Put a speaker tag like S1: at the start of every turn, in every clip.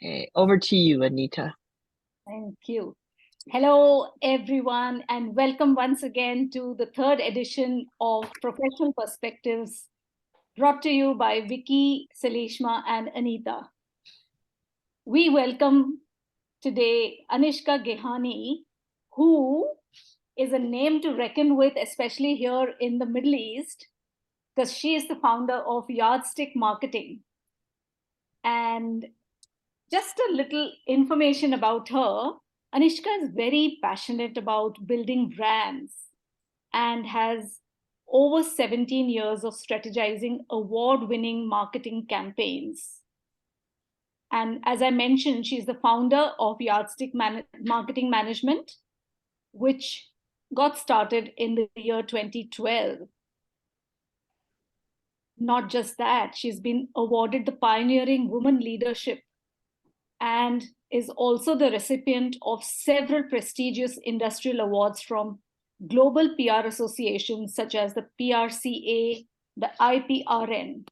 S1: Okay, over to you, Anita.
S2: Thank you. Hello, everyone, and welcome once again to the third edition of Professional Perspectives, brought to you by Vicky, Salishma, and Anita. We welcome today Anishka Gehani, who is a name to reckon with, especially here in the Middle East, because she is the founder of Yardstick Marketing. And just a little information about her. Anishka is very passionate about building brands and has over 17 years of strategizing award winning marketing campaigns. And as I mentioned, she's the founder of Yardstick Marketing Management, which got started in the year 2012. Not just that, she's been awarded the Pioneering Woman Leadership and is also the recipient of several prestigious industrial awards from global PR associations such as the PRCA, the IPRN.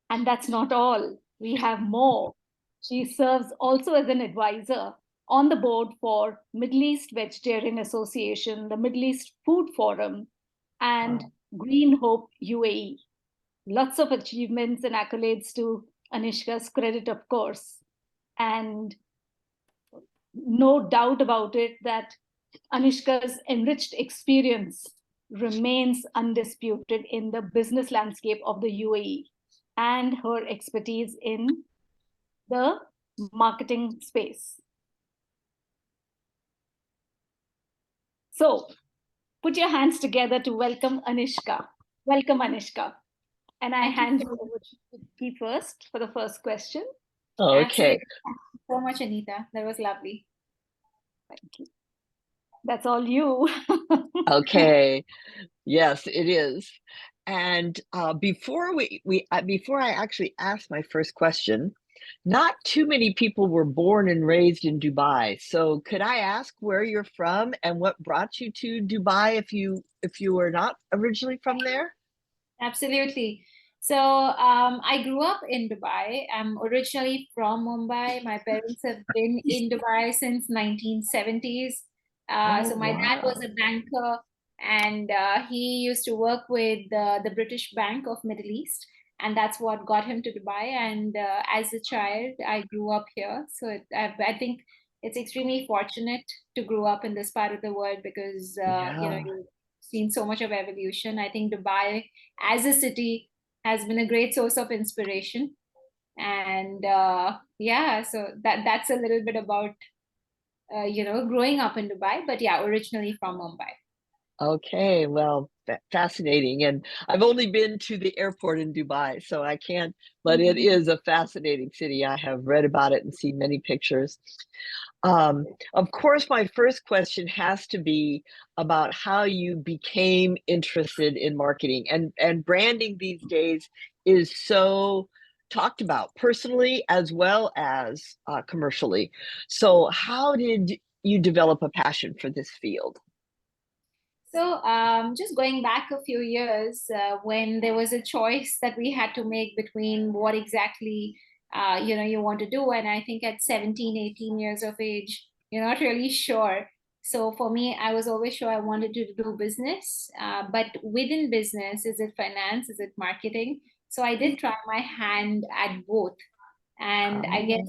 S2: And that's not all. We have more. She serves also as an advisor on the board for Middle East Vegetarian Association, the Middle East Food Forum, and Green Hope UAE. Lots of achievements and accolades to Anishka's credit, of course. And no doubt about it that Anishka's enriched experience remains undisputed in the business landscape of the UAE and her expertise in the marketing space. So put your hands together to welcome Anishka. Welcome, Anishka. And I hand you over to Vicky first for the first question.
S1: Okay.
S3: Absolutely. Thank you so much, Anita. That was lovely.
S2: Thank you. That's all you.
S1: Okay. Yes, it is. And before before I actually ask my first question, not too many people were born and raised in Dubai. So could I ask where you're from and what brought you to Dubai if you were not originally from there?
S3: Absolutely. So I grew up in Dubai. I'm originally from Mumbai. My parents have been in Dubai since 1970s. So my dad was a banker, and he used to work with the British Bank of Middle East, and that's what got him to Dubai. And as a child, I grew up here. So I think it's extremely fortunate to grow up in this part of the world because you've seen so much of evolution. I think Dubai as a city has been a great source of inspiration. And yeah, so that's a little bit about growing up in Dubai, but yeah, originally from Mumbai.
S1: Okay, well, fascinating. And I've only been to the airport in Dubai, so I can't, but it is a fascinating city. I have read about it and seen many pictures. Of course, my first question has to be about how you became interested in marketing, and branding these days is so talked about personally as well as commercially. So how did you develop a passion for this field?
S3: So just going back a few years, when there was a choice that we had to make between what exactly you want to do, and I think at 17, 18 years of age, you're not really sure. So for me, I was always sure I wanted to do business, but within business, is it finance, is it marketing? So I did try my hand at both. And I guess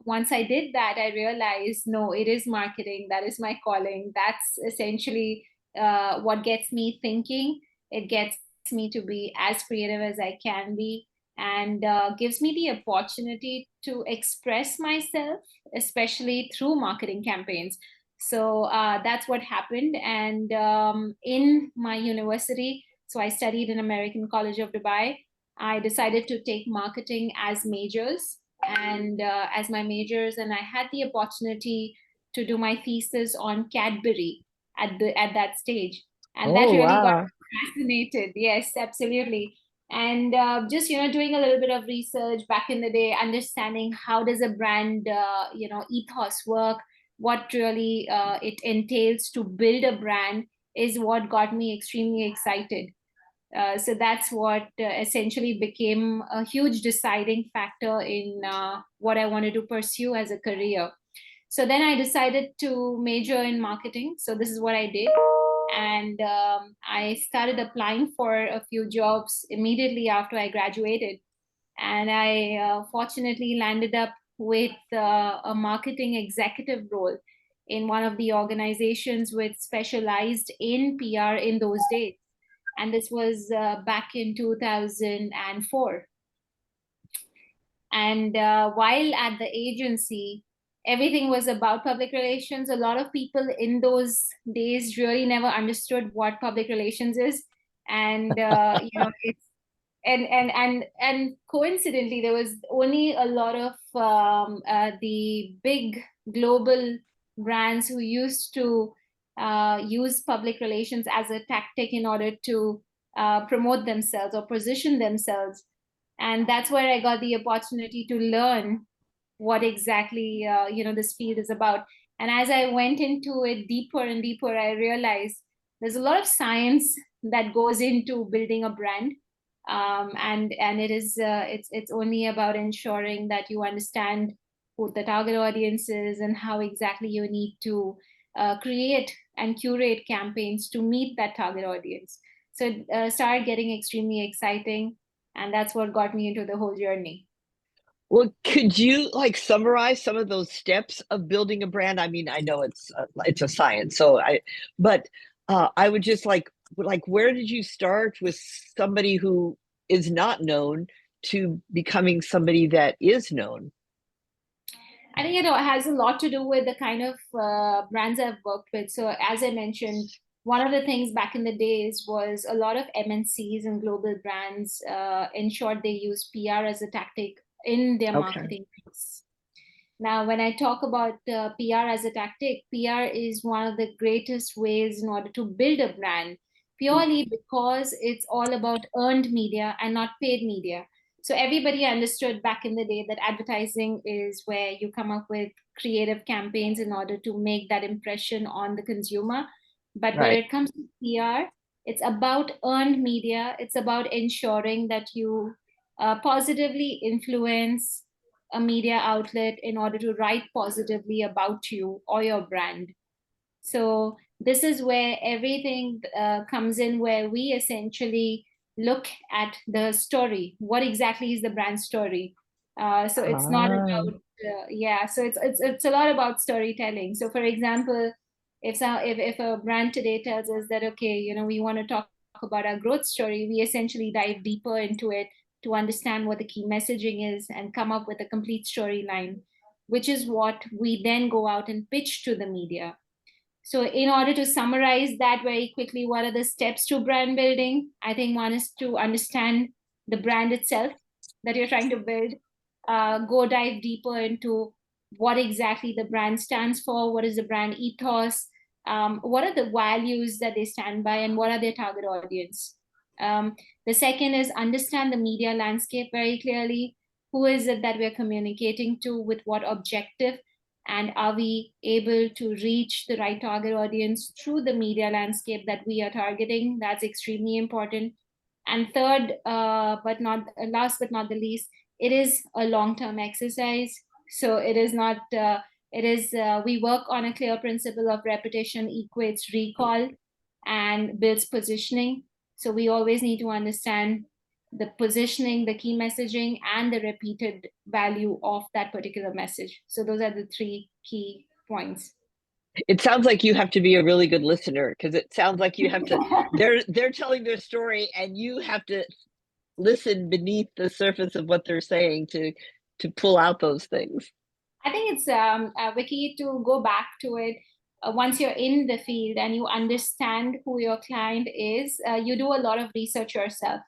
S3: once I did that, I realized, no, it is marketing. That is my calling. That's essentially what gets me thinking. It gets me to be as creative as I can be, and gives me the opportunity to express myself, especially through marketing campaigns. So that's what happened. And in my university, so I studied in American College of Dubai. I decided to take marketing as majors and as my majors, and I had the opportunity to do my thesis on Cadbury at that stage, and that
S1: Oh,
S3: really got
S1: wow.
S3: me fascinated. Yes, absolutely. And just doing a little bit of research back in the day, understanding how does a brand ethos work, what really it entails to build a brand is what got me extremely excited. So that's what essentially became a huge deciding factor in what I wanted to pursue as a career. So then I decided to major in marketing. So this is what I did. And I started applying for a few jobs immediately after I graduated. And I fortunately landed up with a marketing executive role in one of the organizations which specialized in PR in those days. And this was back in 2004. And while at the agency, everything was about public relations. A lot of people in those days really never understood what public relations is. And it's and coincidentally, there was only a lot of the big global brands who used to use public relations as a tactic in order to promote themselves or position themselves. And that's where I got the opportunity to learn what exactly this field is about. And as I went into it deeper and deeper, I realized there's a lot of science that goes into building a brand. And it is it's only about ensuring that you understand who the target audience is and how exactly you need to create and curate campaigns to meet that target audience. So it started getting extremely exciting, and that's what got me into the whole journey.
S1: Well, could you like summarize some of those steps of building a brand? I mean, I know it's a science, but I would just like where did you start with somebody who is not known to becoming somebody that is known?
S3: I think it has a lot to do with the kind of brands I've worked with. So as I mentioned, one of the things back in the days was a lot of MNCs and global brands ensured they use PR as a tactic in their
S1: Okay.
S3: marketing mix. Now, when I talk about PR as a tactic, PR is one of the greatest ways in order to build a brand, purely because it's all about earned media and not paid media. So everybody understood back in the day that advertising is where you come up with creative campaigns in order to make that impression on the consumer. But when
S1: Right.
S3: it comes to PR, it's about earned media. It's about ensuring that you positively influence a media outlet in order to write positively about you or your brand. So this is where everything comes in, where we essentially look at the story. What exactly is the brand story? So it's not
S1: Ah,
S3: about yeah. So it's a lot about storytelling. So for example, if a brand today tells us that okay, we want to talk about our growth story, we essentially dive deeper into it to understand what the key messaging is and come up with a complete storyline, which is what we then go out and pitch to the media. So, in order to summarize that very quickly, what are the steps to brand building? I think one is to understand the brand itself that you're trying to build, go dive deeper into what exactly the brand stands for, what is the brand ethos, what are the values that they stand by, and what are their target audience. Um, the second is understand the media landscape very clearly. Who is it that we're communicating to, with what objective, and are we able to reach the right target audience through the media landscape that we are targeting? That's extremely important. And third, but not last but not the least, it is a long-term exercise. So it is not we work on a clear principle of repetition equates recall and builds positioning. So we always need to understand the positioning, the key messaging, and the repeated value of that particular message. So those are the three key points.
S1: it sounds like you have to be a really good listener because it sounds like you have to they're telling their story and you have to listen beneath the surface of what they're saying to pull out those things.
S3: I think it's Vicky, to go back to it. Once you're in the field and you understand who your client is, you do a lot of research yourself.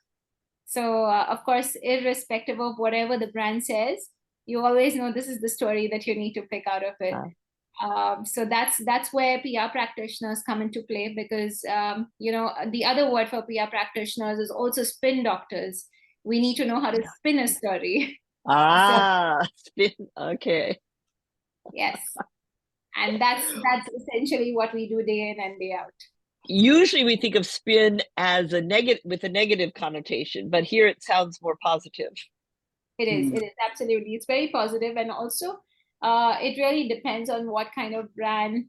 S3: So, of course, irrespective of whatever the brand says, you always know this is the story that you need to pick out of it. So that's where PR practitioners come into play, because the other word for PR practitioners is also spin doctors. We need to know how to spin a story. So
S1: Spin. Okay.
S3: yes, and that's essentially what we do day in and day out.
S1: usually we think of spin as a negative, with a negative connotation, but here it sounds more positive.
S3: It is absolutely. It's very positive, and also it really depends on what kind of brand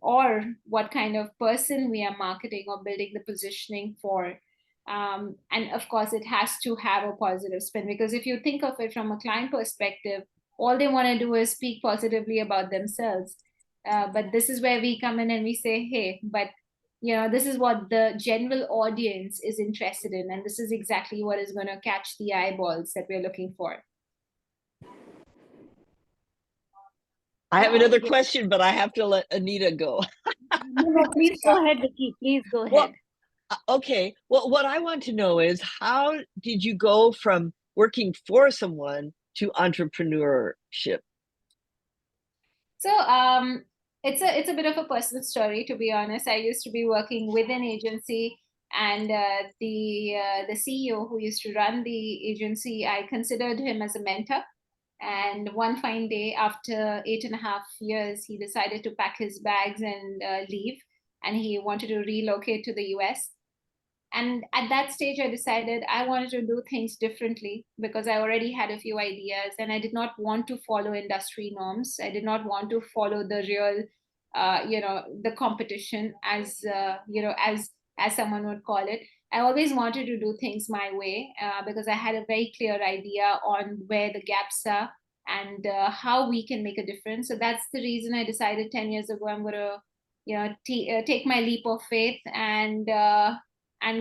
S3: or what kind of person we are marketing or building the positioning for. And of course, it has to have a positive spin, because if you think of it from a client perspective, all they want to do is speak positively about themselves. But this is where we come in and we say, hey, but this is what the general audience is interested in, and this is exactly what is going to catch the eyeballs that we're looking for.
S1: I have another question, but I have to let Anita go.
S2: No, please go ahead, Vicky. Please go ahead.
S1: Okay. Well, what I want to know is, how did you go from working for someone to entrepreneurship?
S3: So it's a bit of a personal story, to be honest. I used to be working with an agency, and the CEO who used to run the agency, I considered him as a mentor. And one fine day, after 8.5 years, he decided to pack his bags and leave, and he wanted to relocate to the US. And at that stage, I decided I wanted to do things differently, because I already had a few ideas, and I did not want to follow industry norms. I did not want to follow the real, the competition, as someone would call it. I always wanted to do things my way, because I had a very clear idea on where the gaps are, and how we can make a difference. So that's the reason I decided 10 years ago I'm going to, take my leap of faith, and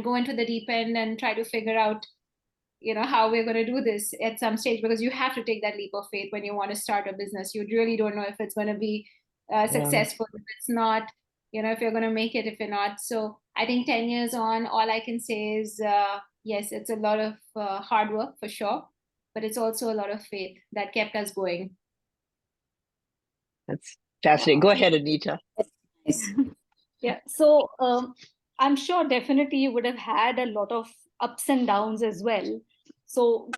S3: go into the deep end and try to figure out how we're going to do this at some stage, because you have to take that leap of faith when you want to start a business. You really don't know if it's going to be successful, if it's not, if you're going to make it, if you're not. So I think 10 years on, all I can say is yes, it's a lot of hard work for sure, but it's also a lot of faith that kept us going.
S1: That's fascinating. Go ahead, Anita.
S2: Yeah, so I'm sure definitely you would have had a lot of ups and downs as well. So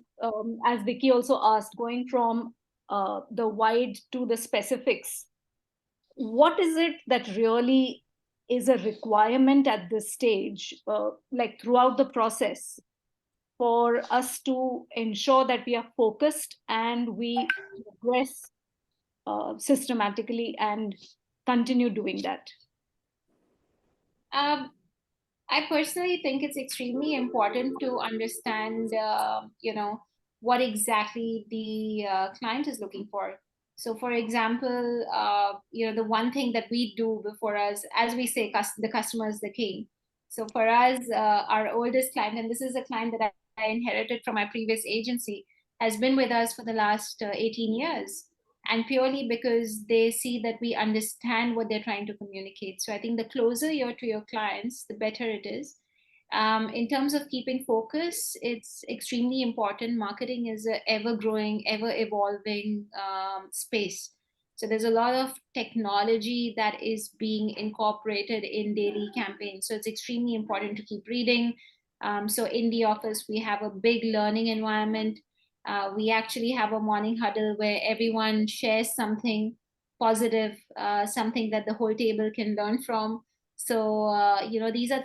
S2: as Vicky also asked, going from the wide to the specifics, what is it that really is a requirement at this stage, like throughout the process, for us to ensure that we are focused and we progress systematically and continue doing that?
S3: I personally think it's extremely important to understand, what exactly the client is looking for. So, for example, the one thing that we do before us, as we say, the customer is the king. So, for us, our oldest client, and this is a client that I inherited from my previous agency, has been with us for the last 18 years. And purely because they see that we understand what they're trying to communicate. So I think the closer you're to your clients, the better it is. In terms of keeping focus, it's extremely important. Marketing is an ever growing, ever evolving space. So there's a lot of technology that is being incorporated in daily campaigns. So it's extremely important to keep reading. So in the office, we have a big learning environment. We actually have a morning huddle where everyone shares something positive, something that the whole table can learn from. So, these are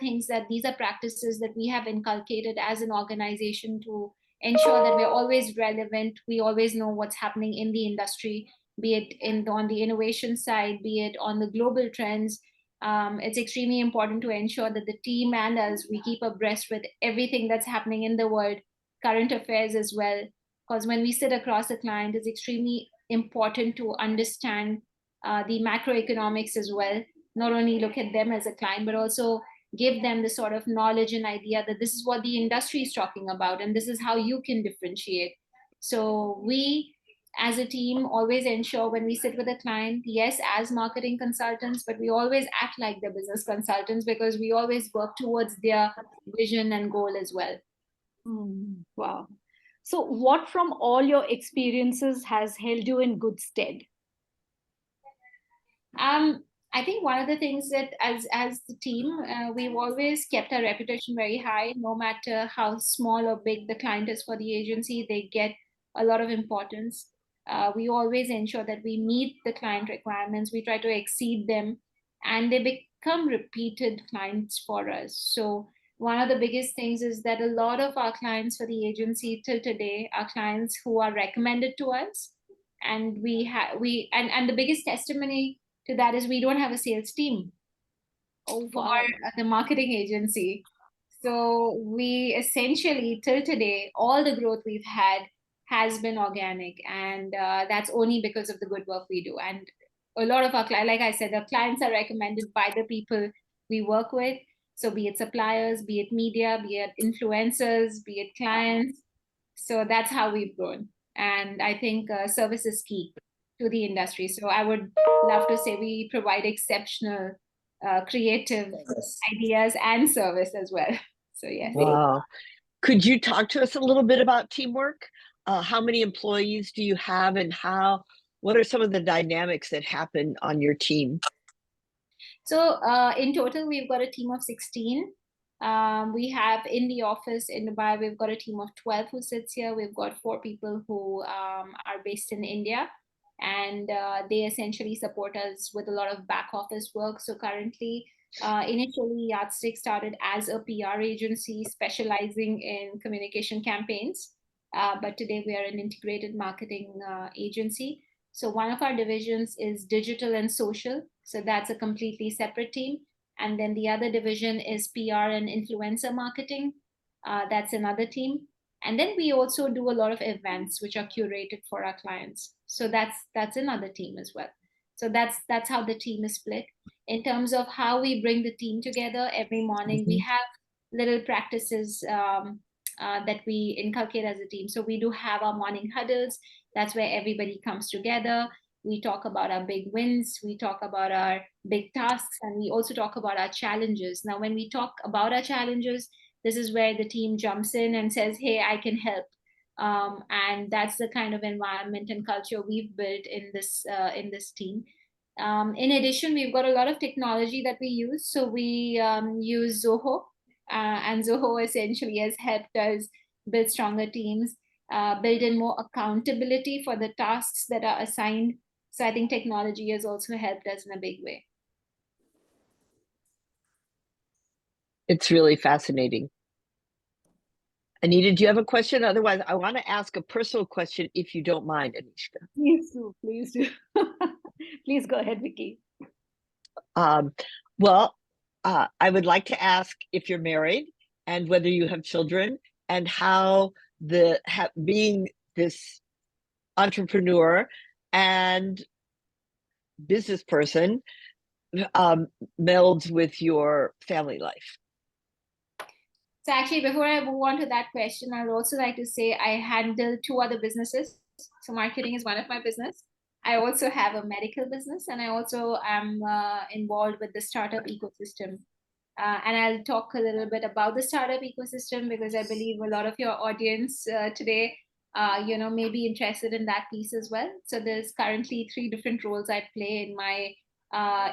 S3: practices that we have inculcated as an organization to ensure that we're always relevant. We always know what's happening in the industry, be it on the innovation side, be it on the global trends. It's extremely important to ensure that the team and us, we keep abreast with everything that's happening in the world, current affairs as well. Because when we sit across a client, it's extremely important to understand the macroeconomics as well. Not only look at them as a client, but also give them the sort of knowledge and idea that this is what the industry is talking about, and this is how you can differentiate. So we, as a team, always ensure when we sit with a client, yes, as marketing consultants, but we always act like the business consultants, because we always work towards their vision and goal as well.
S2: Wow. So what from all your experiences has held you in good stead?
S3: I think one of the things that as the team, we've always kept our reputation very high. No matter how small or big the client is for the agency, they get a lot of importance. We always ensure that we meet the client requirements. We try to exceed them, and they become repeated clients for us. So one of the biggest things is that a lot of our clients for the agency till today are clients who are recommended to us. And and the biggest testimony to that is we don't have a sales team for the marketing agency. So we essentially, till today, all the growth we've had has been organic, and that's only because of the good work we do. And a lot of our clients, like I said, the clients are recommended by the people we work with. So be it suppliers, be it media, be it influencers, be it clients. So that's how we've grown. And I think service is key to the industry. So I would love to say we provide exceptional creative ideas and service as well. So yes.
S1: Wow. Could you talk to us a little bit about teamwork? How many employees do you have, and what are some of the dynamics that happen on your team?
S3: So in total, we've got a team of 16. We have in the office in Dubai, we've got a team of 12 who sits here. We've got 4 people who are based in India, and they essentially support us with a lot of back office work. So currently, initially, Yardstick started as a PR agency specializing in communication campaigns. But today we are an integrated marketing agency. So one of our divisions is digital and social. So that's a completely separate team. And then the other division is PR and influencer marketing. That's another team. And then we also do a lot of events which are curated for our clients. So that's another team as well. So that's how the team is split. In terms of how we bring the team together, every morning we have little practices that we inculcate as a team. So we do have our morning huddles. That's where everybody comes together. We talk about our big wins, we talk about our big tasks, and we also talk about our challenges. Now, when we talk about our challenges, this is where the team jumps in and says, hey, I can help. And that's the kind of environment and culture we've built in this team. In addition, we've got a lot of technology that we use. So we use Zoho, and Zoho essentially has helped us build stronger teams, build in more accountability for the tasks that are assigned. So I think technology has also helped us in a big way.
S1: It's really fascinating. Anita, do you have a question? Otherwise, I want to ask a personal question, if you don't mind, Anishka.
S2: Please do, please do. Please go ahead, Vicky.
S1: Well, I would like to ask if you're married and whether you have children, and how being this entrepreneur and business person melds with your family life.
S3: So actually, before I move on to that question, I'd also like to say I handle 2 other businesses. So marketing is one of my business. I also have a medical business, and I also am involved with the startup ecosystem. And I'll talk a little bit about the startup ecosystem because I believe a lot of your audience today, may be interested in that piece as well. So there's currently 3 different roles I play in my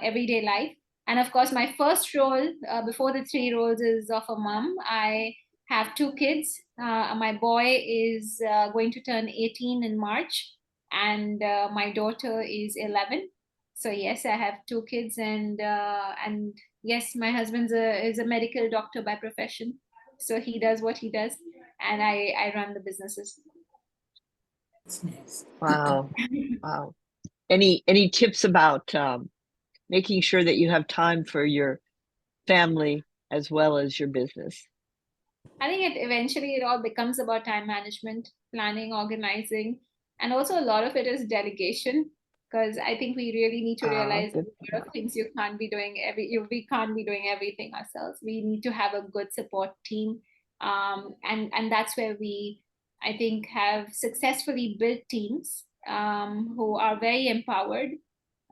S3: everyday life. And of course, my first role before the 3 roles is of a mom. I have 2 kids. My boy is going to turn 18 in March, and my daughter is 11. So yes, I have 2 kids, and yes, my husband is a medical doctor by profession. So he does what he does, and I run the businesses.
S1: Wow. Wow. Any tips about making sure that you have time for your family as well as your business?
S3: I think eventually it all becomes about time management, planning, organizing, and also a lot of it is delegation. Because I think we really need to realize that a lot of things we can't be doing everything ourselves. We need to have a good support team, and that's where we, I think, have successfully built teams who are very empowered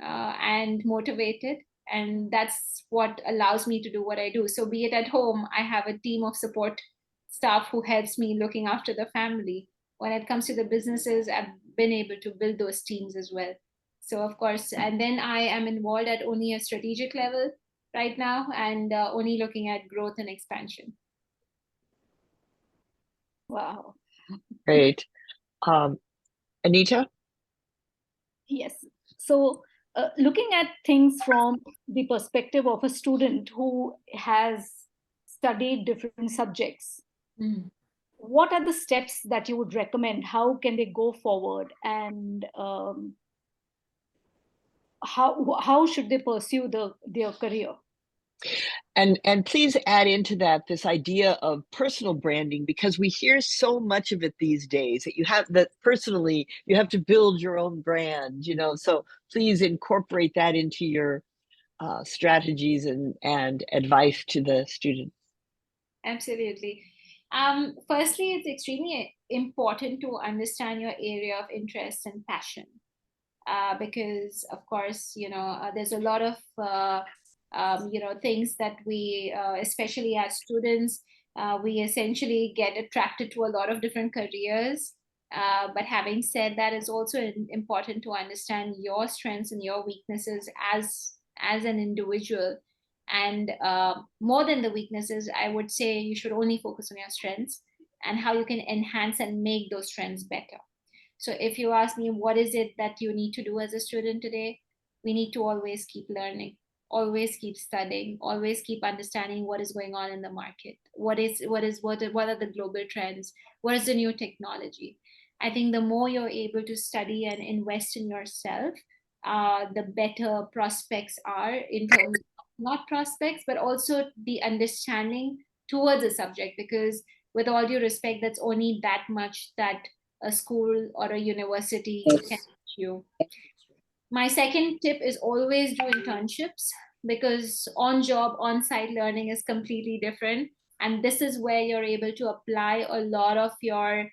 S3: and motivated, and that's what allows me to do what I do. So be it at home, I have a team of support staff who helps me looking after the family. When it comes to the businesses, I've been able to build those teams as well. So of course, and then I am involved at only a strategic level right now, and only looking at growth and expansion.
S2: Wow.
S1: Great. Anita?
S2: Yes. So looking at things from the perspective of a student who has studied different subjects, what are the steps that you would recommend? How can they go forward, and how should they pursue their career?
S1: And please add into that this idea of personal branding, because we hear so much of it these days that you have that personally you have to build your own brand, so please incorporate that into your strategies and advice to the students.
S3: Absolutely. Firstly, it's extremely important to understand your area of interest and passion, because, of course, there's a lot of things that we, especially as students, we essentially get attracted to a lot of different careers. But having said that, it's also important to understand your strengths and your weaknesses as an individual. And more than the weaknesses, I would say you should only focus on your strengths and how you can enhance and make those strengths better. So if you ask me, what is it that you need to do as a student today? We need to always keep learning, always keep studying, always keep understanding what is going on in the market. What are the global trends? What is the new technology? I think the more you're able to study and invest in yourself, the better prospects are in terms of not prospects, but also the understanding towards a subject. Because with all due respect, that's only that much that a school or a university can teach you. My second tip is always do internships, because on-job, on-site learning is completely different. And this is where you're able to apply a lot of your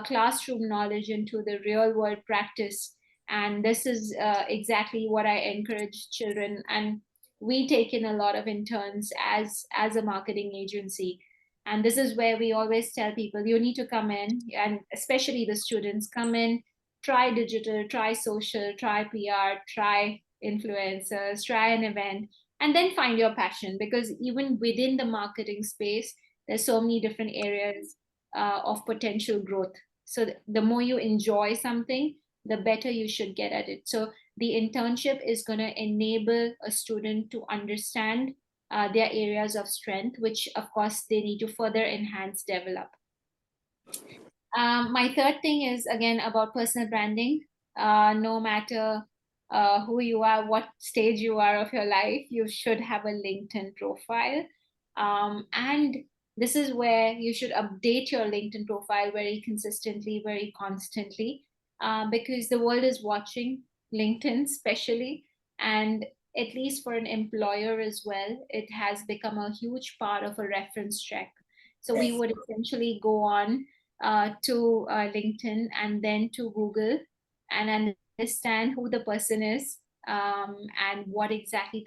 S3: classroom knowledge into the real world practice. And this is exactly what I encourage children. And we take in a lot of interns as a marketing agency. And this is where we always tell people, you need to come in, and especially the students, come in, try digital, try social, try PR, try influencers, try an event, and then find your passion. Because even within the marketing space, there's so many different areas of potential growth. So the more you enjoy something, the better you should get at it. So the internship is going to enable a student to understand their areas of strength, which of course they need to further enhance, develop. My third thing is again about personal branding. No matter who you are, what stage you are of your life, you should have a LinkedIn profile. And this is where you should update your LinkedIn profile very consistently, very constantly, because the world is watching LinkedIn, especially. And at least for an employer as well, it has become a huge part of a reference check. So we would essentially go on to LinkedIn and then to Google and understand who the person is, and what exactly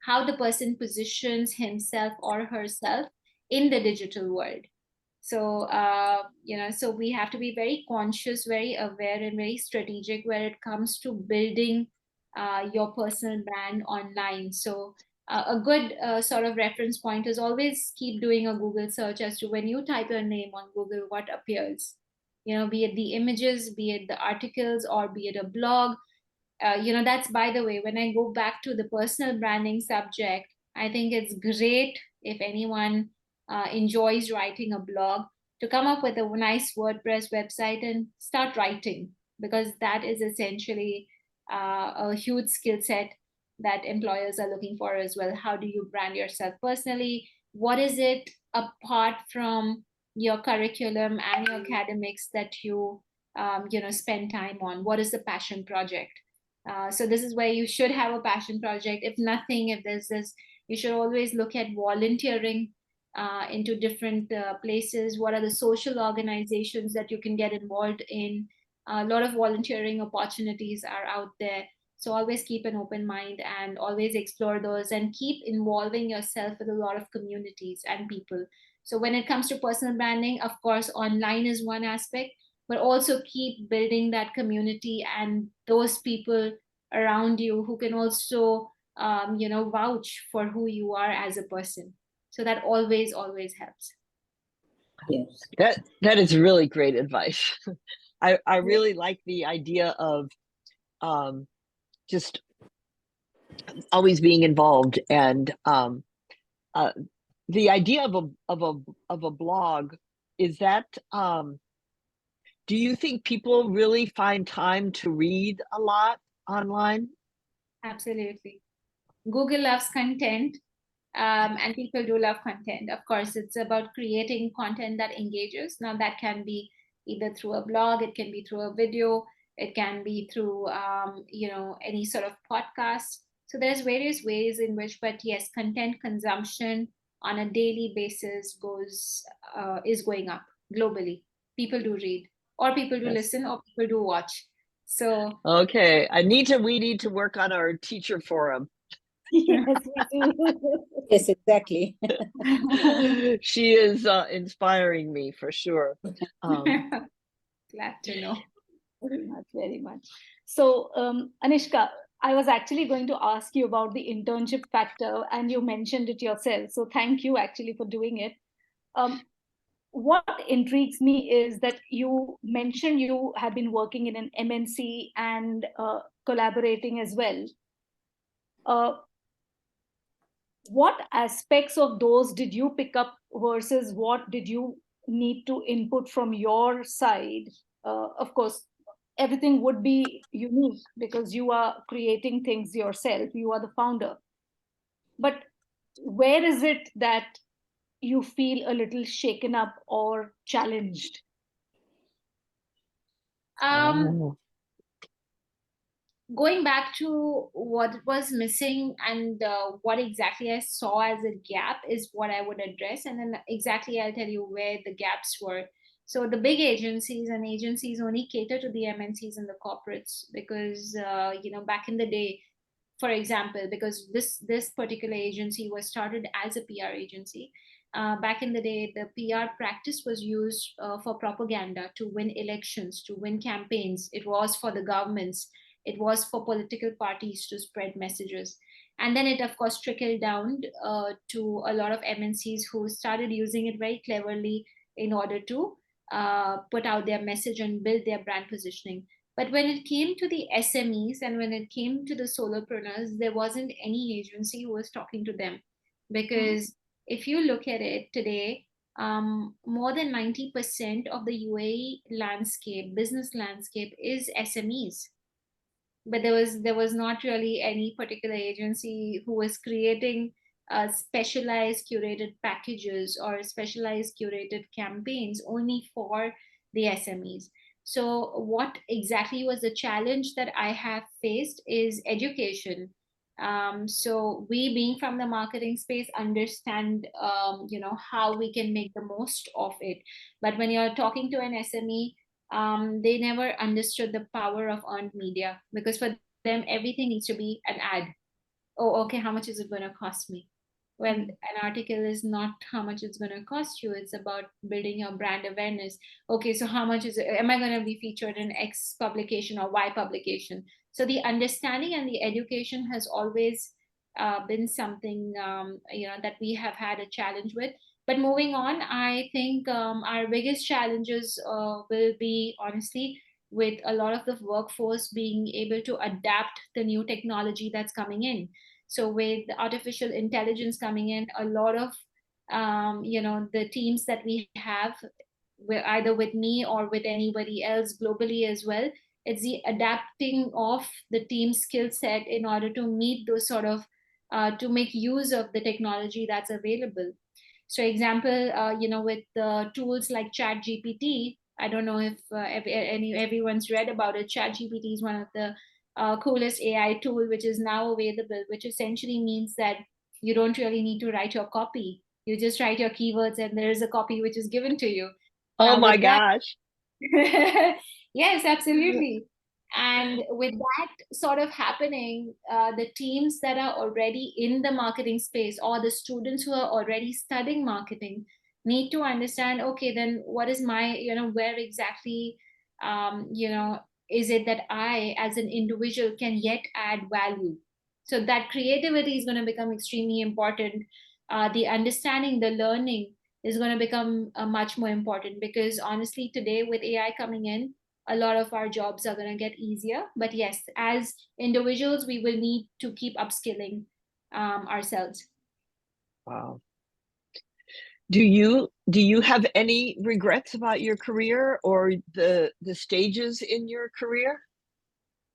S3: how the person positions himself or herself in the digital world. So, so we have to be very conscious, very aware, and very strategic where it comes to building your personal brand online. So a good sort of reference point is always keep doing a Google search as to when you type your name on Google, what appears. Be it the images, be it the articles, or be it a blog. That's, by the way, when I go back to the personal branding subject, I think it's great if anyone enjoys writing a blog to come up with a nice WordPress website and start writing, because that is essentially a huge skill set that employers are looking for as well. How do you brand yourself personally? What is it apart from your curriculum and your academics that you spend time on? What is the passion project? So this is where you should have a passion project. If nothing, if there's this, you should always look at volunteering into different places. What are the social organizations that you can get involved in? A lot of volunteering opportunities are out there. So always keep an open mind and always explore those, and keep involving yourself with a lot of communities and people. So when it comes to personal branding, of course, online is one aspect, but also keep building that community and those people around you who can also, vouch for who you are as a person. So that always helps.
S1: Yes, that is really great advice. I really like the idea of just always being involved. And the idea of a blog, is that do you think people really find time to read a lot online?
S3: Absolutely. Google loves content, and people do love content. Of course, it's about creating content that engages. Now, that can be either through a blog, it can be through a video, it can be through, any sort of podcast. So there's various ways in which, but yes, content consumption on a daily basis is going up globally. People do read, or people do
S1: Yes.
S3: listen, or people do watch. So
S1: Okay, we need to work on our teacher forum.
S2: Yes, we do.
S4: Yes, exactly.
S1: She is inspiring me for sure.
S3: glad to know.
S2: Very much, very much. So, Anishka, I was actually going to ask you about the internship factor, and you mentioned it yourself. So, thank you actually for doing it. What intrigues me is that you mentioned you have been working in an MNC and collaborating as well. What aspects of those did you pick up versus what did you need to input from your side? Of course, everything would be unique because you are creating things yourself, you are the founder. But where is it that you feel a little shaken up or challenged?
S3: Um, Going back to what was missing and what exactly I saw as a gap is what I would address. And then exactly I'll tell you where the gaps were. So the big agencies and agencies only cater to the MNCs and the corporates because, back in the day, for example, because this particular agency was started as a PR agency. Back in the day, the PR practice was used for propaganda to win elections, to win campaigns. It was for the governments. It was for political parties to spread messages. And then it, of course, trickled down to a lot of MNCs who started using it very cleverly in order to put out their message and build their brand positioning. But when it came to the SMEs and when it came to the solopreneurs, there wasn't any agency who was talking to them. Because if you look at it today, more than 90% of the UAE landscape, business landscape, is SMEs. But there was not really any particular agency who was creating specialized curated packages or specialized curated campaigns only for the SMEs. So what exactly was the challenge that I have faced is education. So we being from the marketing space understand how we can make the most of it. But when you're talking to an SME, they never understood the power of earned media because for them everything needs to be an ad. Oh, okay, how much is it going to cost me? Well, an article is not how much it's going to cost you. It's about building your brand awareness. Okay, so how much is it? Am I going to be featured in X publication or Y publication? So the understanding and the education has always been something that we have had a challenge with. But moving on, I think our biggest challenges will be honestly with a lot of the workforce being able to adapt the new technology that's coming in. So with artificial intelligence coming in, a lot of the teams that we have, either with me or with anybody else globally as well, it's the adapting of the team skill set in order to meet those sort of to make use of the technology that's available. So example, with the tools like Chat GPT, I don't know if everyone's read about it. Chat GPT is one of the coolest AI tool which is now available, which essentially means that you don't really need to write your copy. You just write your keywords and there is a copy which is given to you.
S1: Oh
S3: Now
S1: my
S3: with that,
S1: gosh.
S3: yes, absolutely. And with that sort of happening, the teams that are already in the marketing space or the students who are already studying marketing need to understand, okay, then what is my, where exactly, is it that I, as an individual, can yet add value? So that creativity is going to become extremely important. The understanding, the learning is going to become much more important because honestly, today with AI coming in, a lot of our jobs are going to get easier. But yes, as individuals, we will need to keep upskilling ourselves.
S1: Wow. Do you have any regrets about your career or the stages in your career?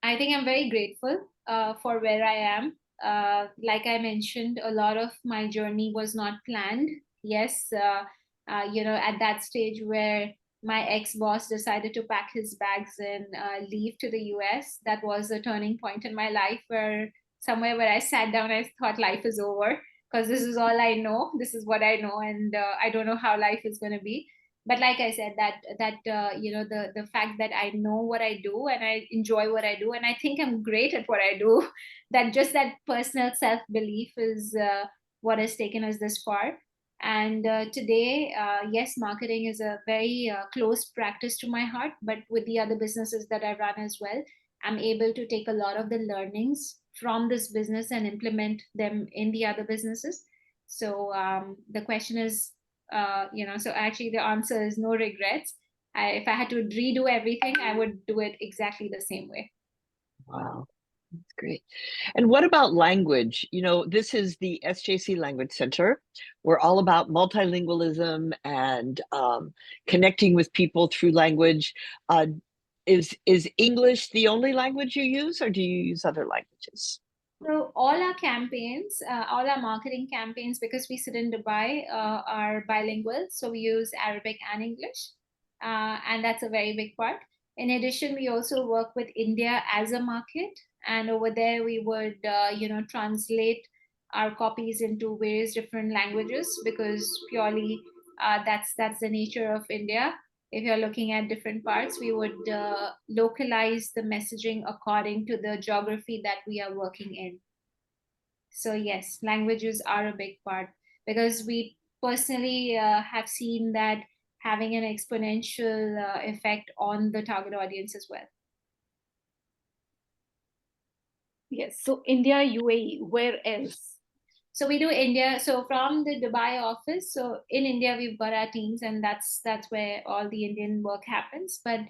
S3: I think I'm very grateful for where I am. Like I mentioned, a lot of my journey was not planned. Yes, at that stage where my ex-boss decided to pack his bags and leave to the US, that was a turning point in my life where somewhere where I sat down, I thought life is over because this is all I know. This is what I know, and I don't know how life is going to be. But like I said, the fact that I know what I do and I enjoy what I do and I think I'm great at what I do, that just that personal self-belief is what has taken us this far. And today, yes, marketing is a very close practice to my heart, but with the other businesses that I run as well, I'm able to take a lot of the learnings from this business and implement them in the other businesses. So the question is, so actually the answer is no regrets. If I had to redo everything, I would do it exactly the same way.
S1: Wow, that's great. And what about language? This is the SJC Language Center. We're all about multilingualism and connecting with people through language. Is English the only language you use, or do you use other languages?
S3: So all our campaigns, all our marketing campaigns, because we sit in Dubai, are bilingual. So we use Arabic and English, and that's a very big part. In addition, we also work with India as a market, and over there we would, translate our copies into various different languages because purely that's the nature of India. If you're looking at different parts, we would localize the messaging according to the geography that we are working in. So yes, languages are a big part because we personally have seen that having an exponential effect on the target audience as well.
S2: Yes. So India, UAE, where else?
S3: So we do India. So from the Dubai office, so in India we've got our teams, and that's where all the Indian work happens. But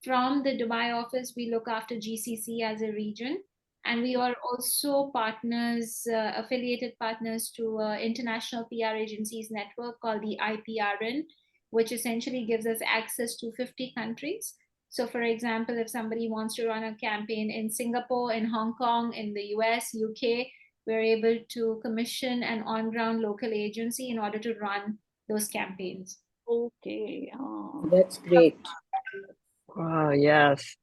S3: from the Dubai office, we look after GCC as a region, and we are also partners, affiliated partners to international PR agencies network called the IPRN, which essentially gives us access to 50 countries. So, for example, if somebody wants to run a campaign in Singapore, in Hong Kong, in the US, UK, we're able to commission an on-ground local agency in order to run those campaigns.
S2: Okay.
S4: That's great.
S1: Oh, yes.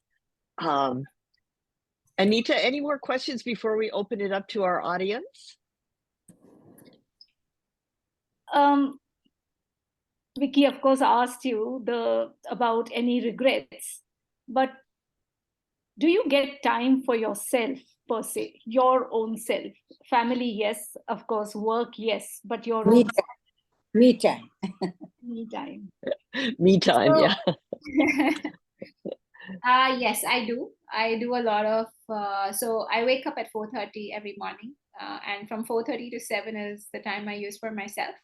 S1: Anita, any more questions before we open it up to our audience?
S2: Vicky, of course, asked you about any regrets, but do you get time for yourself per se, your own self? Family, yes, of course, work, yes, but your
S4: Me
S2: own
S4: time. Me time.
S2: me time.
S1: Me time,
S3: So-
S1: yeah.
S3: Yes, I do. I do a lot of, so I wake up at 4:30 every morning, and from 4:30 to 7 is the time I use for myself.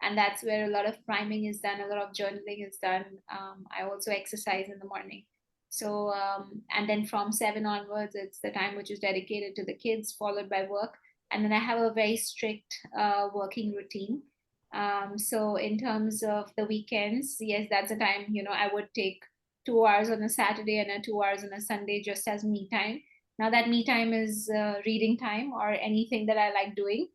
S3: And that's where a lot of priming is done, a lot of journaling is done. I also exercise in the morning. So, and then from 7 onwards, it's the time which is dedicated to the kids, followed by work. And then I have a very strict working routine. So in terms of the weekends, yes, that's a time, I would take 2 hours on a Saturday and 2 hours on a Sunday just as me time. Now that me time is reading time or anything that I like doing.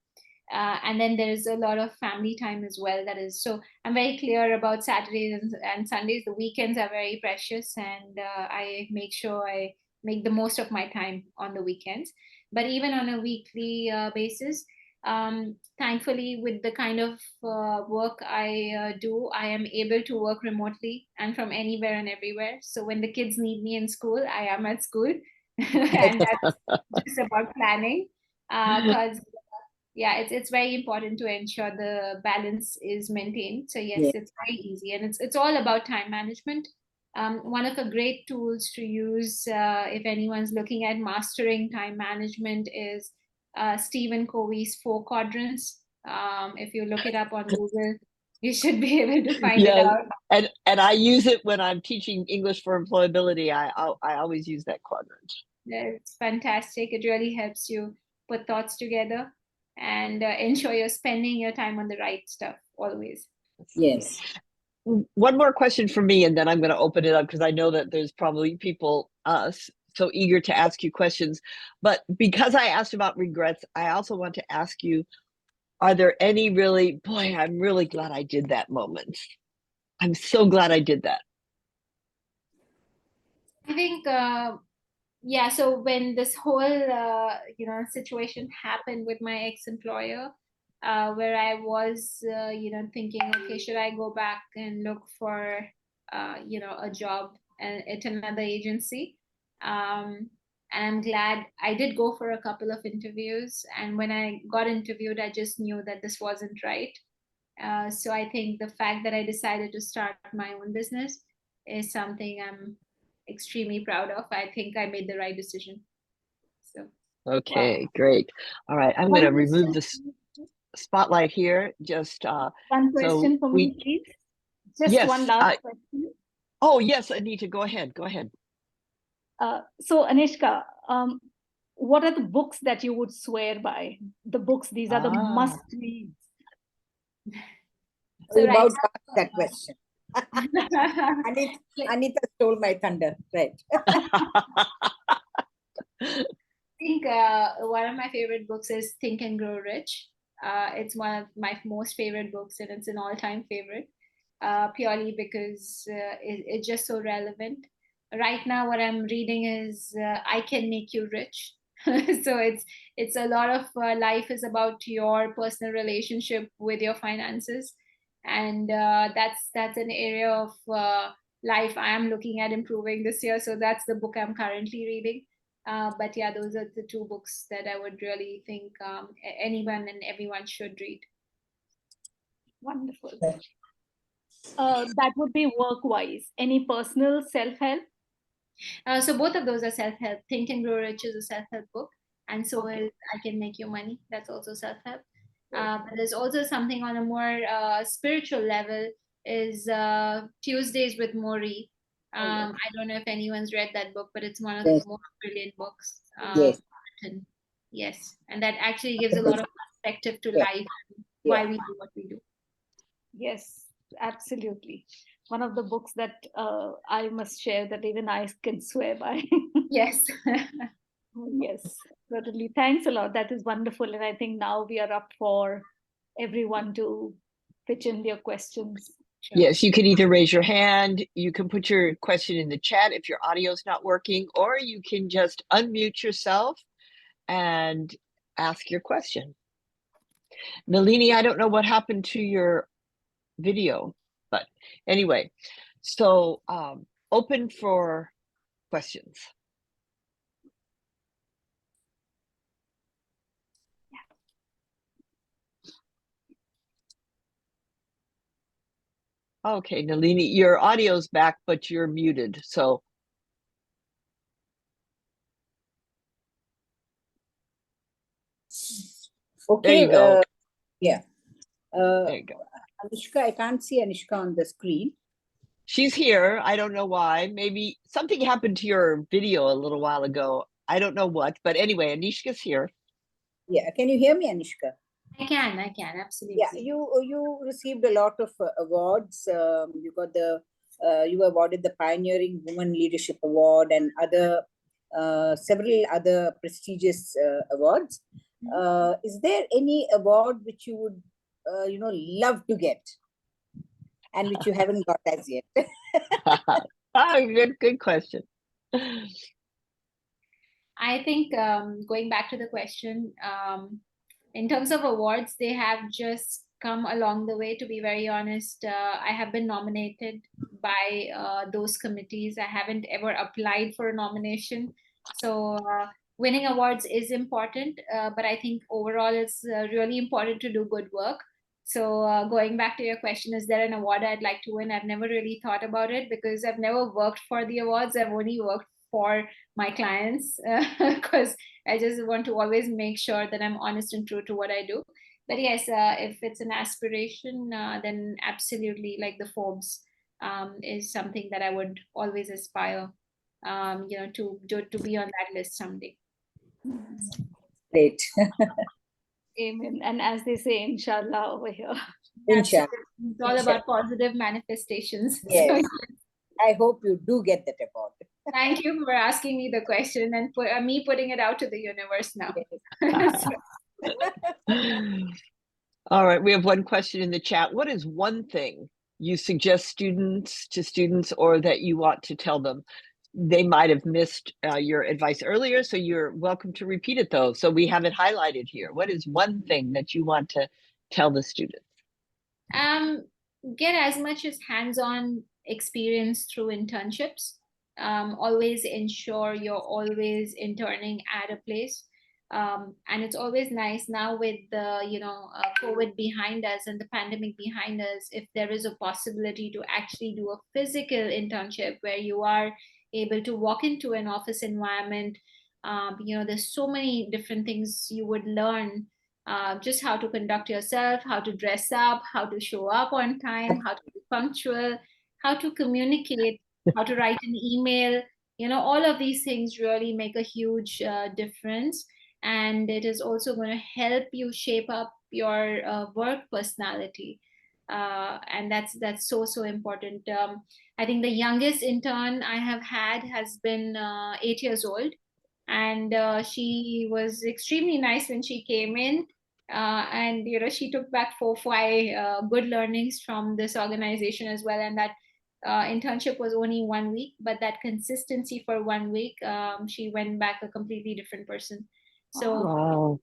S3: And then there's a lot of family time as well. That is, so I'm very clear about Saturdays and Sundays. The weekends are very precious, and I make sure I make the most of my time on the weekends. But even on a weekly basis, thankfully, with the kind of work I do, I am able to work remotely and from anywhere and everywhere. So when the kids need me in school, I am at school, and that's just about planning. Because yeah, it's very important to ensure the balance is maintained. So yes,
S4: Yeah.
S3: it's very easy, and it's all about time management. One of the great tools to use if anyone's looking at mastering time management is Stephen Covey's 4 quadrants. If you look it up on Google, You should be able to find it
S1: Yeah,
S3: out.
S1: and I use it when I'm teaching English for employability. I always use that quadrant.
S3: It's fantastic. It really helps you put thoughts together and ensure you're spending your time on the right stuff always.
S4: Yes.
S1: One more question for me, and then I'm going to open it up because I know that there's probably people so eager to ask you questions. But because I asked about regrets, I also want to ask you, are there any really, boy, I'm really glad I did that moment. I'm so glad I did that.
S3: I think, yeah, so when this whole, situation happened with my ex-employer, where I was, thinking, okay, should I go back and look for, a job at another agency? And I'm glad I did go for a couple of interviews. And when I got interviewed, I just knew that this wasn't right. So I think the fact that I decided to start my own business is something I'm extremely proud of. I think I made the right decision. So
S1: Okay, great. All right, I'm going to remove this spotlight here. Just
S2: One question
S1: so
S2: for me, please. Just
S1: yes,
S2: one last question.
S1: Oh yes, Anita, go ahead. Go ahead.
S2: So Anishka, what are the books that you would swear by? The books, these are the must reads.
S3: So
S4: about
S3: right
S4: to ask that question. Anita stole my thunder, right?
S3: I think one of my favorite books is Think and Grow Rich. It's one of my most favorite books, and it's an all-time favorite, purely because it's just so relevant. Right now, what I'm reading is I Can Make You Rich. So it's a lot of life is about your personal relationship with your finances, and that's an area of life I am looking at improving this year. So that's the book I'm currently reading. But yeah, those are the two books that I would really think anyone and everyone should read.
S2: Wonderful. That would be work-wise. Any personal self-help?
S3: So both of those are self-help. Think and Grow Rich is a self-help book, and so is I Can Make You Money. That's also self-help. But there's also something on a more spiritual level is Tuesdays with Maury. I don't know if anyone's read that book, but it's one of the most brilliant books written. Yes, and that actually gives a lot of perspective to life and why we do what we do.
S2: Yes, absolutely. One of the books that I must share that even I can swear by.
S3: Yes.
S2: Yes, certainly. Thanks a lot. That is wonderful. And I think now we are up for everyone to pitch in their questions.
S3: Sure.
S1: Yes, you can either raise your hand, you can put your question in the chat if your audio is not working, or you can just unmute yourself and ask your question. Nalini, I don't know what happened to your video, but anyway, so open for questions. Okay, Nalini, your audio's back, but you're muted. So
S4: Okay.
S1: there you go.
S4: Yeah.
S1: There you go.
S4: Anishka, I can't see Anishka on the screen.
S1: She's here. I don't know why. Maybe something happened to your video a little while ago. I don't know what, but anyway, Anishka's here.
S4: Yeah. Can you hear me, Anishka?
S3: I can, absolutely.
S4: Yeah, you received a lot of awards. You got you were awarded the Pioneering Woman Leadership Award and other several other prestigious awards. Is there any award which you would love to get, and which you haven't got as yet?
S1: Good question.
S3: I think going back to the question, in terms of awards, they have just come along the way, to be very honest. I have been nominated by those committees. I haven't ever applied for a nomination. So winning awards is important, but I think overall it's really important to do good work. So going back to your question, is there an award I'd like to win? I've never really thought about it because I've never worked for the awards. I've only worked for my clients because I just want to always make sure that I'm honest and true to what I do. But yes, if it's an aspiration, then absolutely, like the Forbes is something that I would always aspire, to be on that list someday.
S4: Great.
S2: Amen. And as they say, inshallah over here.
S4: Inshallah.
S3: It's all about positive manifestations.
S4: Yes.
S3: So,
S4: I hope you do get that award.
S3: thank you for asking me the question and for me putting it out to the universe now.
S1: All right, we have one question in the chat. What is one thing you suggest students or that you want to tell them? They might have missed your advice earlier, so you're welcome to repeat it though. So we have it highlighted here. What is one thing that you want to tell the students?
S3: Get as much as hands-on experience through internships. Always ensure you're always interning at a place. And it's always nice now with the COVID behind us and the pandemic behind us, if there is a possibility to actually do a physical internship where you are able to walk into an office environment. There's so many different things you would learn, just how to conduct yourself, how to dress up, how to show up on time, how to be punctual, how to communicate, how to write an email. All of these things really make a huge difference. And it is also going to help you shape up your work personality. And that's so important. I think the youngest intern I have had has been 8 years old, and she was extremely nice when she came in, and she took back 4 5 good learnings from this organization as well. And that internship was only 1 week, but that consistency for 1 week, she went back a completely different person. So
S1: Wow.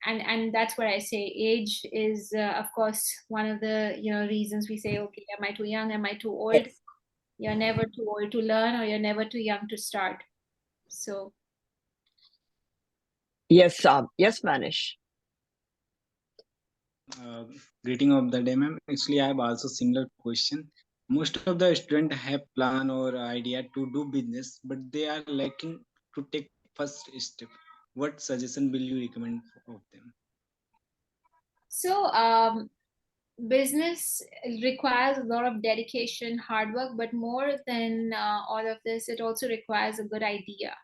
S3: And that's where I say age is, of course, one of the reasons we say, okay, am I too young, am I too old?
S4: Yes.
S3: You're never too old to learn, or you're never too young to start. So
S1: Yes, yes, Manish.
S5: Greeting of the day, ma'am. Actually, I have also similar question. Most of the students have plan or idea to do business, but they are lacking to take first step. What suggestion will you recommend of them?
S3: So business requires a lot of dedication, hard work, but more than all of this, it also requires a good idea.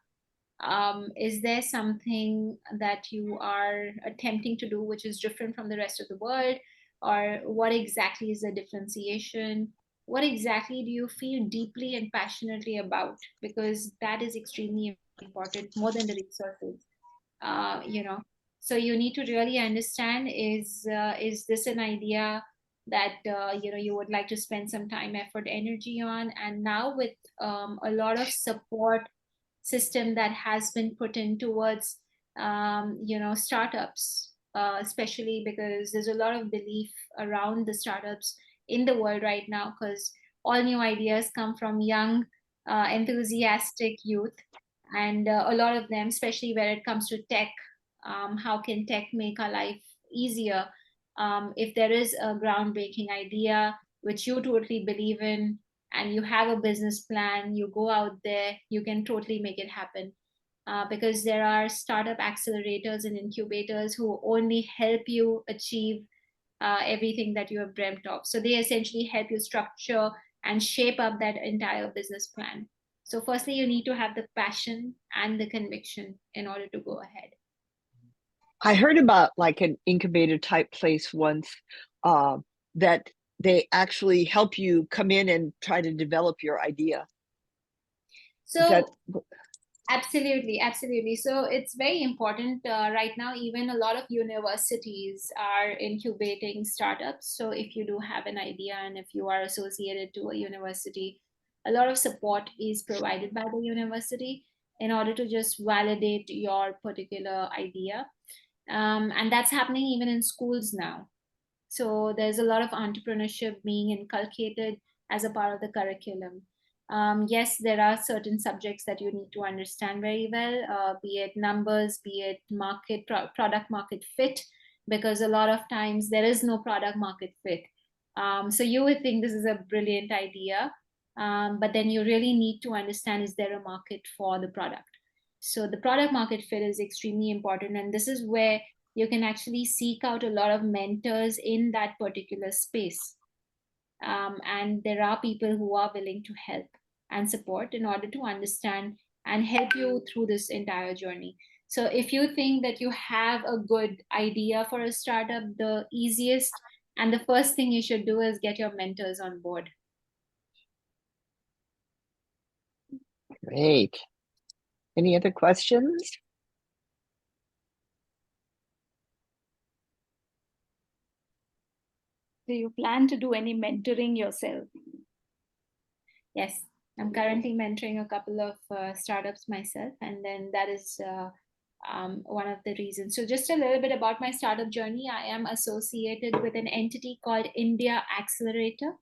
S3: Is there something that you are attempting to do which is different from the rest of the world? Or what exactly is the differentiation? What exactly do you feel deeply and passionately about? Because that is extremely important, more than the resources. uh, you know so you need to really understand, is this an idea that you would like to spend some time, effort, energy on? And now with a lot of support system that has been put in towards startups, especially because there's a lot of belief around the startups in the world right now, because all new ideas come from young enthusiastic youth. And a lot of them, especially when it comes to tech, how can tech make our life easier? If there is a groundbreaking idea which you totally believe in, and you have a business plan, you go out there, you can totally make it happen. Because there are startup accelerators and incubators who only help you achieve everything that you have dreamt of. So they essentially help you structure and shape up that entire business plan. So firstly, you need to have the passion and the conviction in order to go ahead.
S1: I heard about like an incubator type place once, that they actually help you come in and try to develop your idea.
S3: So absolutely. So it's very important right now. Even a lot of universities are incubating startups. So if you do have an idea and if you are associated to a university, a lot of support is provided by the university in order to just validate your particular idea. And that's happening even in schools now. So there's a lot of entrepreneurship being inculcated as a part of the curriculum. Yes, there are certain subjects that you need to understand very well, be it numbers, be it product market fit, because a lot of times there is no product market fit. So you would think this is a brilliant idea, but then you really need to understand, is there a market for the product? So the product market fit is extremely important. And this is where you can actually seek out a lot of mentors in that particular space. And there are people who are willing to help and support in order to understand and help you through this entire journey. So if you think that you have a good idea for a startup, the easiest and the first thing you should do is get your mentors on board.
S1: Great. Any other questions?
S2: Do you plan to do any mentoring yourself?
S3: Yes, I'm currently mentoring a couple of startups myself, and then that is one of the reasons. So just a little bit about my startup journey. I am associated with an entity called India Accelerator.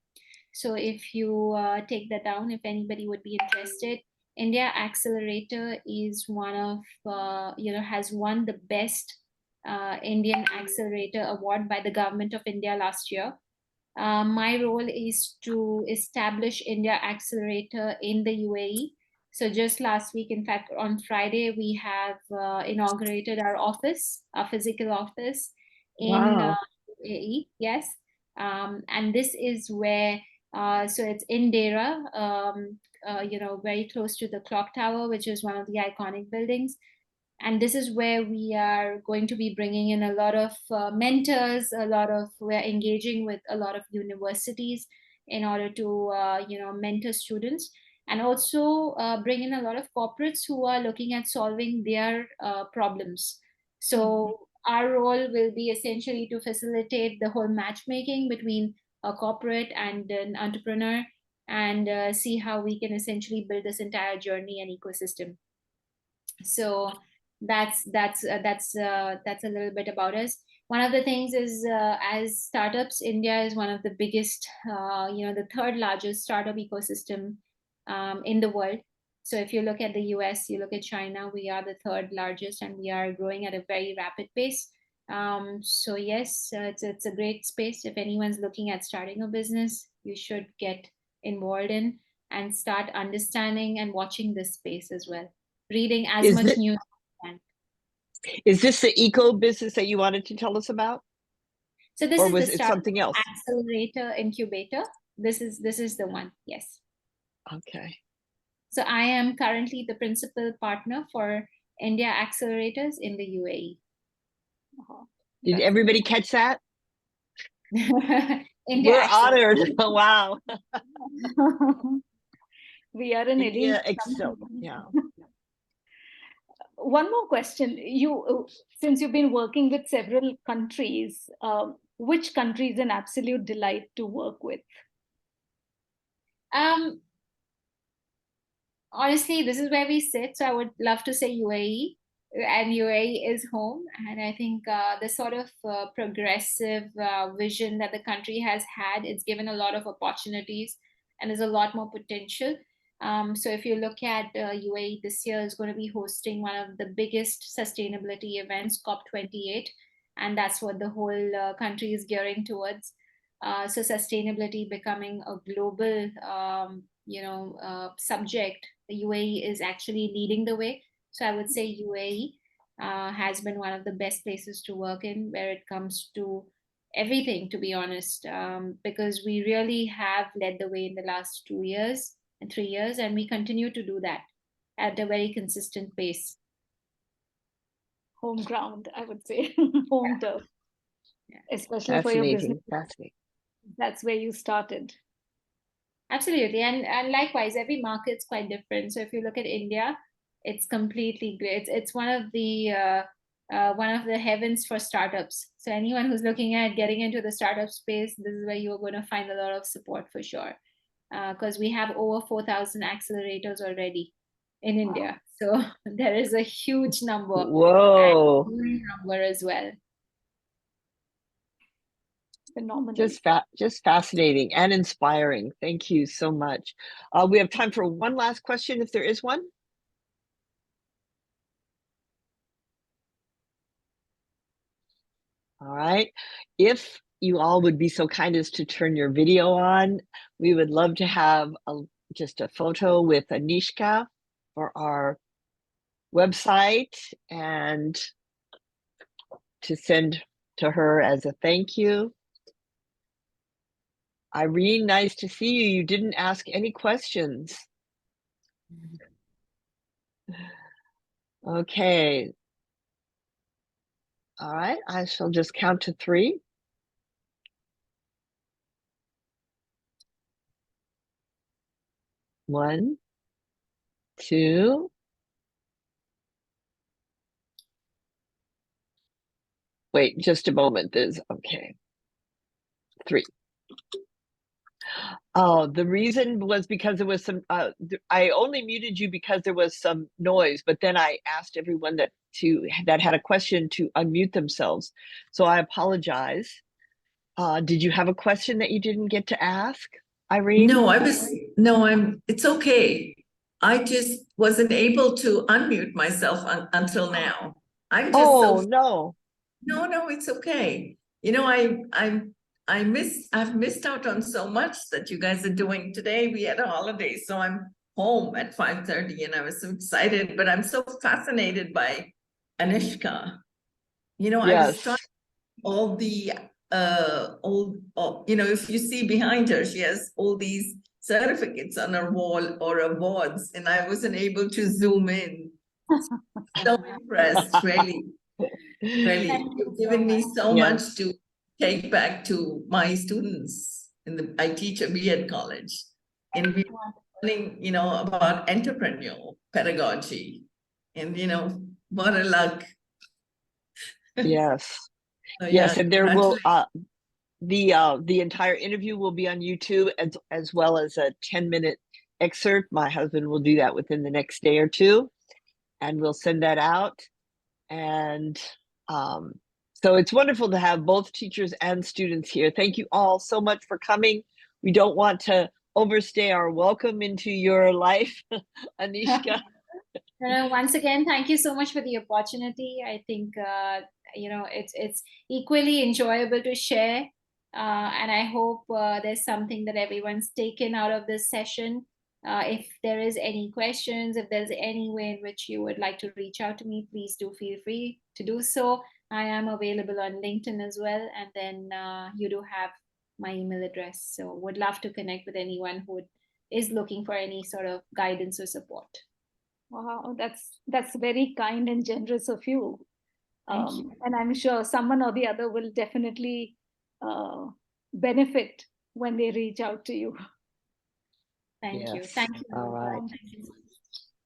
S3: So if you take that down, if anybody would be interested, India Accelerator is one of, has won the best Indian Accelerator Award by the government of India last year. My role is to establish India Accelerator in the UAE. So just last week, in fact, on Friday, we have inaugurated our office, our physical office in
S1: Wow.
S3: UAE. Yes. And this is where, so it's in Dera, very close to the clock tower, which is one of the iconic buildings. And this is where we are going to be bringing in a lot of mentors, we're engaging with a lot of universities in order to mentor students, and also bring in a lot of corporates who are looking at solving their problems. So our role will be essentially to facilitate the whole matchmaking between a corporate and an entrepreneur, and see how we can essentially build this entire journey and ecosystem. So that's a little bit about us. One of the things is, as startups, India is one of the biggest, the third largest startup ecosystem in the world. So if you look at the US, you look at China, we are the third largest, and we are growing at a very rapid pace. So yes, it's a great space. If anyone's looking at starting a business, you should get involved in and start understanding and watching this space as well, reading as much news as you can.
S1: Is this the eco business that you wanted to tell us about?
S3: So this
S1: Or
S3: is
S1: was
S3: the
S1: it
S3: Startup
S1: something else?
S3: Accelerator Incubator. This is the one. Yes.
S1: Okay.
S3: So I am currently the principal partner for India Accelerators in the UAE.
S1: Did everybody catch that?
S3: India
S1: We're
S3: Accelerator.
S1: honored. Wow.
S2: We are an
S1: India
S2: elite.
S1: Excel. Yeah.
S2: One more question. Since you've been working with several countries, which country is an absolute delight to work with?
S3: Honestly, this is where we sit. So I would love to say UAE, and UAE is home. And I think the sort of progressive vision that the country has had, it's given a lot of opportunities, and there's a lot more potential. So if you look at UAE, this year is going to be hosting one of the biggest sustainability events, COP28, and that's what the whole country is gearing towards. So sustainability becoming a global, subject. The UAE is actually leading the way. So I would say UAE has been one of the best places to work in where it comes to everything, to be honest, because we really have led the way in the last 2 years and 3 years, and we continue to do that at a very consistent pace.
S2: Home ground, I would say. Home turf.
S3: Yeah.
S2: Especially for your business.
S1: Fascinating.
S2: That's where you started.
S3: Absolutely. And likewise, every market's quite different. So if you look at India, it's completely great. It's one of the heavens for startups. So anyone who's looking at getting into the startup space, this is where you're going to find a lot of support for sure. Because we have over 4,000 accelerators already in India. So there is a huge number.
S1: Whoa.
S3: And growing number as well.
S2: Phenomenal.
S1: Just fascinating and inspiring. Thank you so much. We have time for one last question, if there is one. All right. If you all would be so kind as to turn your video on, we would love to have just a photo with Anishka for our website. And to send to her as a thank you. Irene, nice to see you. You didn't ask any questions. Okay. All right, I shall just count to 3. 1, 2. Wait, just a moment. There's okay. 3. Oh, the reason was because there was some, I only muted you because there was some noise, but then I asked everyone that had a question to unmute themselves. So I apologize. Did you have a question that you didn't get to ask, Irene?
S6: It's okay. I just wasn't able to unmute myself until now. I'm just
S1: Oh, no.
S6: No, it's okay. You know, I've missed out on so much that you guys are doing today. We had a holiday, so I'm home at 5:30 and I was so excited, but I'm so fascinated by Anishka. You know, I was trying
S1: Yes.
S6: all the if you see behind her, she has all these certificates on her wall or awards, and I wasn't able to zoom in. So impressed, really. Really,
S3: Thank you
S6: you've
S3: so
S6: given me
S3: much.
S6: so
S1: Yes.
S6: much to take back to my students I teach a B.Ed college, and we're learning, about entrepreneurial pedagogy, and what a luck.
S1: Yes.
S6: So,
S1: Yes,
S6: yeah,
S1: and there will
S6: congratulations.
S1: the entire interview will be on YouTube as well as a 10-minute excerpt. My husband will do that within the next day or 2, and we'll send that out. And so it's wonderful to have both teachers and students here. Thank you all so much for coming. We don't want to overstay our welcome into your life, Anishka.
S3: Once again, thank you so much for the opportunity. I think it's equally enjoyable to share, and I hope there's something that everyone's taken out of this session. If there is any questions, if there's any way in which you would like to reach out to me, please do feel free to do so. I am available on LinkedIn as well, and then you do have my email address. So would love to connect with anyone who is looking for any sort of guidance or support.
S2: Wow, that's very kind and generous of you.
S3: Thank you.
S2: And I'm sure someone or the other will definitely benefit when they reach out to you.
S3: Thank you.
S1: Yes.
S3: Thank you.
S1: All right.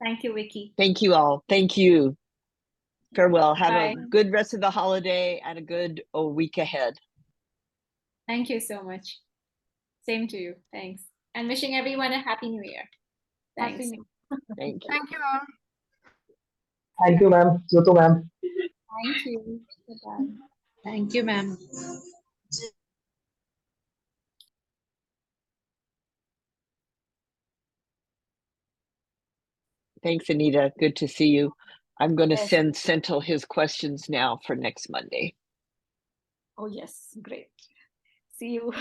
S3: Thank you, Vicky.
S1: Thank you all. Thank you. Farewell. Have
S3: Bye.
S1: a good rest of the holiday and a good week ahead.
S3: Thank you so much. Same to you. Thanks. And wishing everyone a happy new year. Thanks.
S2: Happy New
S1: Thank you.
S7: Thank you all.
S8: Thank you, ma'am. You too, ma'am.
S3: Thank you. Bye-bye.
S7: Thank you, ma'am.
S1: Thanks, Anita. Good to see you. I'm going to
S2: Yes.
S1: send Sentil his questions now for next Monday.
S2: Oh, yes. Great. See you.